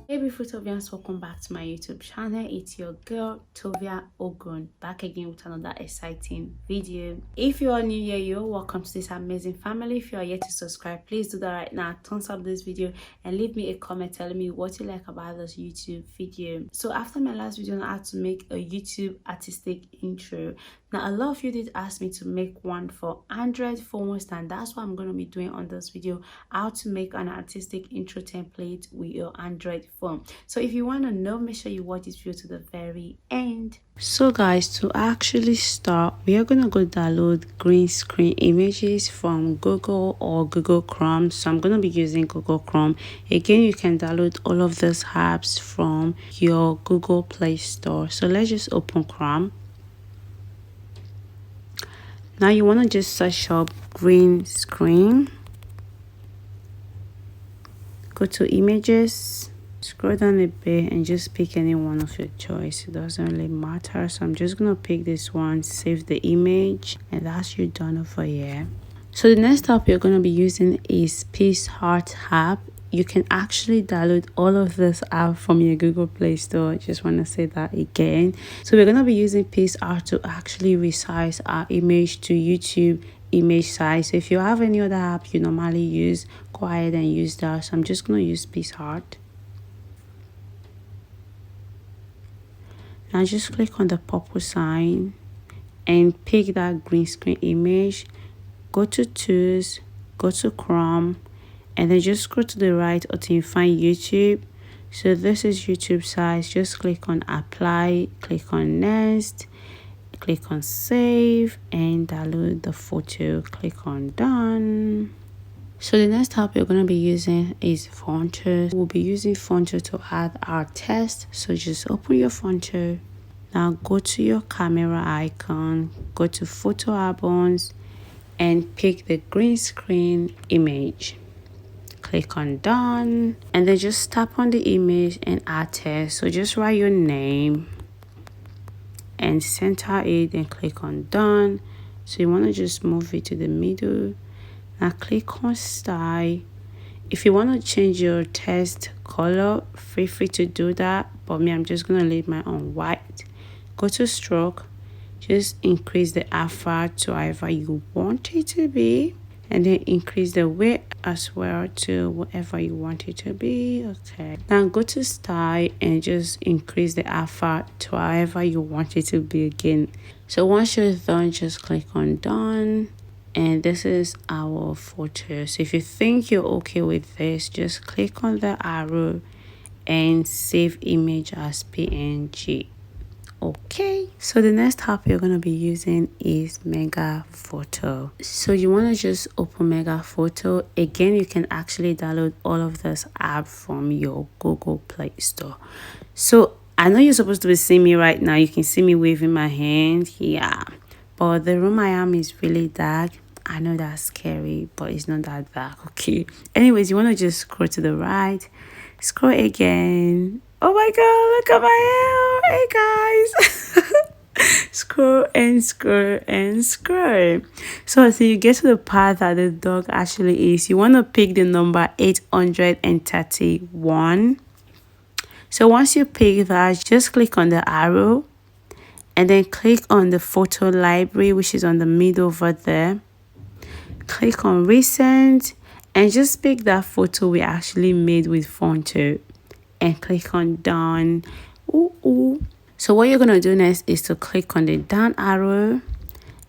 Hey beautiful Tovians, welcome back to my YouTube channel. It's your girl Tovia Ogun, back again with another exciting video. If you are new here, you're welcome to this amazing family. If you are yet to subscribe, please do that right now. Thumbs up this video and leave me a comment telling me what you like about this YouTube video. So after my last video on how to make a YouTube artistic intro, now a lot of you did ask me to make one for Android phones, and that's what I'm going to be doing on this video, how to make an artistic intro template with your Android phone. So if you want to know, make sure you watch this video to the very end. So guys, to actually start, we are going to go download green screen images from Google or Google Chrome. So I'm going to be using Google Chrome. Again, you can download all of these apps from your Google Play Store. So let's just open Chrome. Now you want to just search up green screen. Go to images, scroll down a bit and just pick any one of your choice. It doesn't really matter. So I'm just going to pick this one, save the image, and that's you done over here. So the next app you're going to be using is PicsArt app. You can actually download all of this app from your Google Play Store. I just want to say that again. So we're going to be using PicsArt to actually resize our image to YouTube image size. So if you have any other app you normally use, go ahead and use that. So I'm just going to use PicsArt. Now just click on the purple sign and pick that green screen image. Go to Tools, go to Chrome, and then just scroll to the right until you find YouTube. So this is YouTube size. Just click on apply, click on next, click on save, and download the photo. Click on done. So the next app you're going to be using is Fonto. We'll be using Fonto to add our text. So just open your Fonto. Now go to your camera icon, go to photo albums, and pick the green screen image. Click on done, and then just tap on the image and add text. So just write your name and center it and click on done. So you want to just move it to the middle. Now click on style. If you want to change your text color, feel free to do that, but me, I'm just going to leave my own white. Go to stroke, just increase the alpha to however you want it to be, and then increase the width as well to whatever you want it to be. Okay, now go to style and just increase the alpha to however you want it to be again. So once you're done, just click on done, and this is our photo. So if you think you're okay with this, just click on the arrow and save image as PNG. Okay, so the next app you're going to be using is Mega Photo. So you want to just open Mega Photo. Again, you can actually download all of this app from your Google Play Store. So I know you're supposed to be seeing me right now. You can see me waving my hand. Yeah, but the room I am is really dark. I know that's scary, but it's not that dark. Okay, anyways, you want to just scroll to the right, scroll again. Oh my god, look at my hair. Hey guys. Scroll and scroll and scroll. So until you get to the part that the dog actually is, you want to pick the number 831. So once you pick that, just click on the arrow and then click on the photo library, which is on the middle over there. Click on recent and just pick that photo we actually made with Fonto and click on done. So what you're going to do next is to click on the down arrow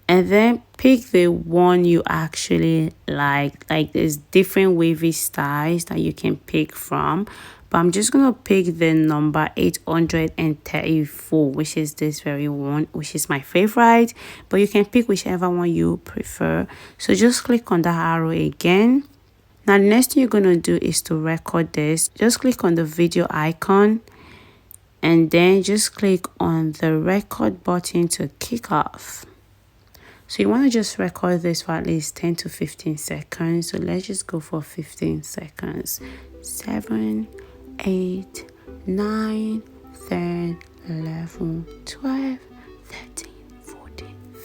and then pick the one you actually like there's different wavy styles that you can pick from, but I'm just going to pick the number 834, which is this very one, which is my favorite, but you can pick whichever one you prefer. So just click on the arrow again. Now the next thing you're going to do is to record this. Just click on the video icon and then just click on the record button to kick off. So you want to just record this for at least 10 to 15 seconds. So let's just go for 15 seconds. 7, 8, 9, 10, 11, 12,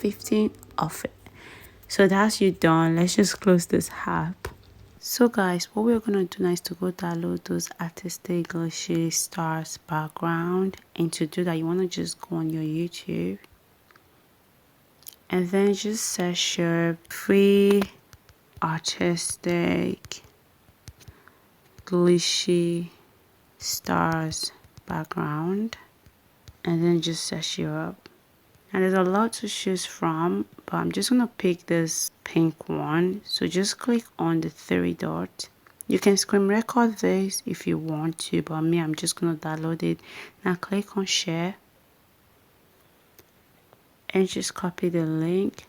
15 off it. So that's you done. Let's just close this app. So guys, what we're gonna do now is to go download those artistic glitchy stars background, and to do that you want to just go on your YouTube and then just search your free artistic glitchy stars background, and then just search it up. And there's a lot to choose from, but I'm just gonna pick this pink one. So just click on the three dots. You can screen record this if you want to, but me, I'm just gonna download it. Now click on share and just copy the link.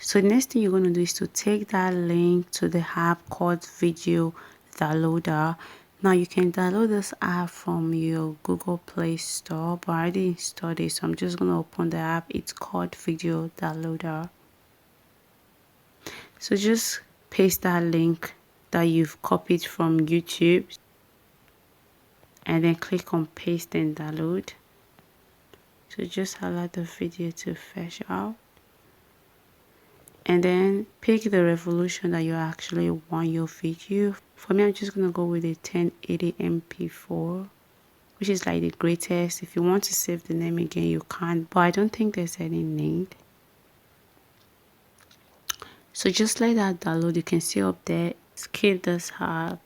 So the next thing you're gonna do is to take that link to the app called Video Downloader. Now you can download this app from your Google Play Store, but I already installed it, so I'm just gonna open the app. It's called Video Downloader. So just paste that link that you've copied from YouTube and then click on paste and download. So just allow the video to fetch out, and then pick the resolution that you actually want your video. For me, I'm just gonna go with a 1080 MP4, which is like the greatest. If you want to save the name again, you can, but I don't think there's any need. So just let that download. You can see up there, skip this app.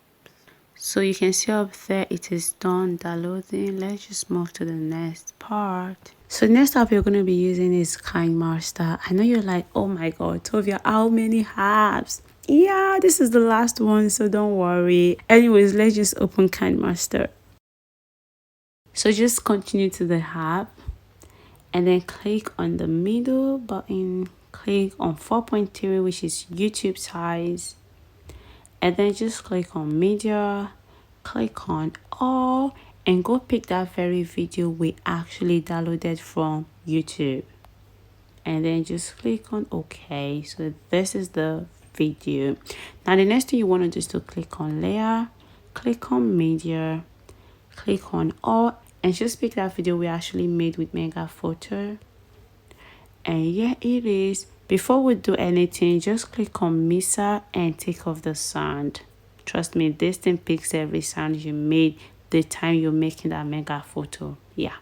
So you can see up there it is done downloading. Let's just move to the next part. So the next app you're going to be using is Kinemaster. I know you're like, oh my god, Tovia, how many apps? Yeah, this is the last one, so don't worry. Anyways, let's just open Kinemaster. So just continue to the app and then click on the middle button. Click on 4.3, which is YouTube size, and then just click on media, click on all, and go pick that very video we actually downloaded from YouTube, and then just click on OK. So this is the video. Now the next thing you want to do is to click on layer, click on media, click on all, and just pick that video we actually made with Mega Photo. And here it is. Before we do anything, just click on mixer and take off the sound. Trust me, this thing picks every sound you made the time you're making that Mega Photo. Yeah,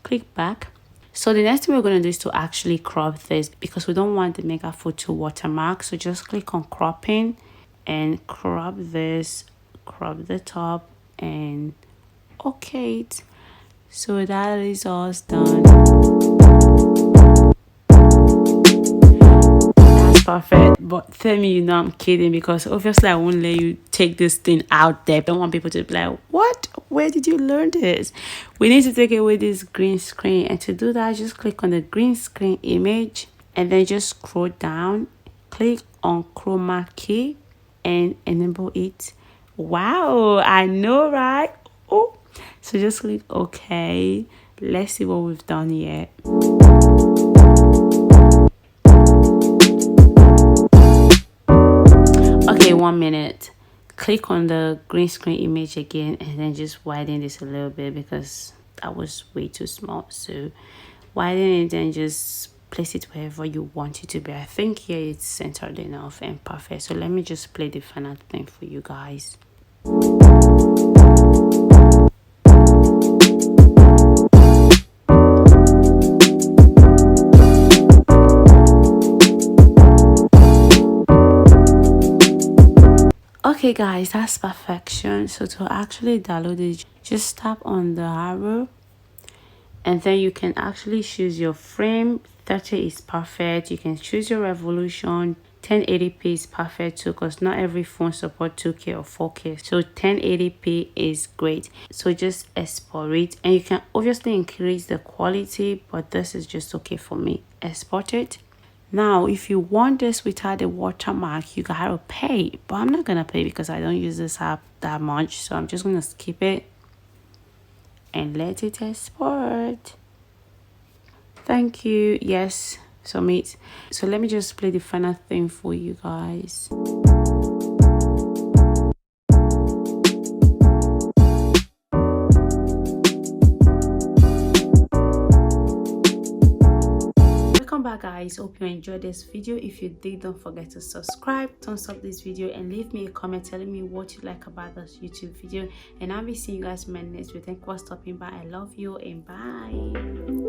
click back. So the next thing we're going to do is to actually crop this, because we don't want the Mega Photo watermark. So just click on cropping and crop this, crop the top, and okay. So that is all done. Perfect, but tell me you know I'm kidding, because obviously I won't let you take this thing out there. I don't want people to be like, what, where did you learn this? We need to take away this green screen, and to do that just click on the green screen image and then just scroll down, click on chroma key and enable it. Wow, I know, right? Oh, so just click OK. Let's see what we've done here. Okay, 1 minute. Click on the green screen image again and then just widen this a little bit, because that was way too small. So widen it and just place it wherever you want it to be. I think here it's centered enough and perfect. So let me just play the final thing for you guys. Okay guys, that's perfection. So to actually download it, just tap on the arrow and then you can actually choose your frame. 30 is perfect. You can choose your resolution. 1080p is perfect too, because not every phone supports 2K or 4K. So 1080p is great. So just export it, and you can obviously increase the quality, but this is just okay for me. Export it. Now if you want this without a watermark, you gotta pay, but I'm not gonna pay because I don't use this app that much. So I'm just gonna skip it and let it export. Thank you. Yes, submit. So let me just play the final thing for you guys. back, guys. Hope you enjoyed this video. If you did, don't forget to subscribe, thumbs up this video, and leave me a comment telling me what you like about this YouTube video. And I'll be seeing you guys in my next video. Thank you for stopping by. I love you, and bye.